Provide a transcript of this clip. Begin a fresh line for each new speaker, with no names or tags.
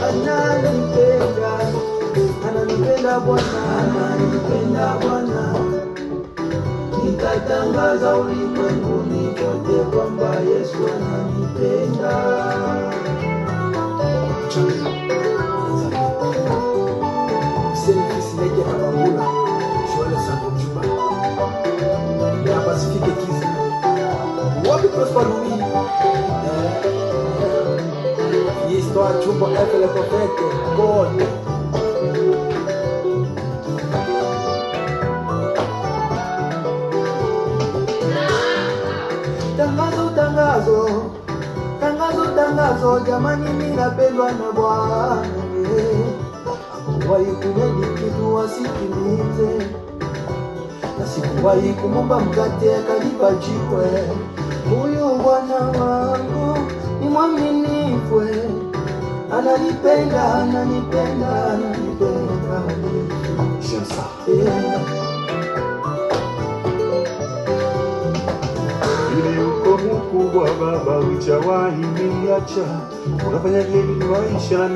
ananipenda, ananipenda Bwana, ananipenda Bwana. Nitatangaza ulimwenguni kote kwamba Yesu ananipenda.
Selfie sineke kabangula shwale sango mchumba ya Pacifique Kiza wapi Prosper Louis histoire chumba avec le prophète God.
Tangazo, tangazo, tangazo, tangazo, jamani ninapendwa na Bwana. Hakuwahi kuneni kitu asikilize, na sikuwahi kumomba mkate akanipa jiwe. Huyu Bwana wangu ni mwaminifu, ananipenda, ananipenda, ananipenda.
J'aime ça.
Ili uko mkubwa Baba, hujawahi niacha, unafanya hili maisha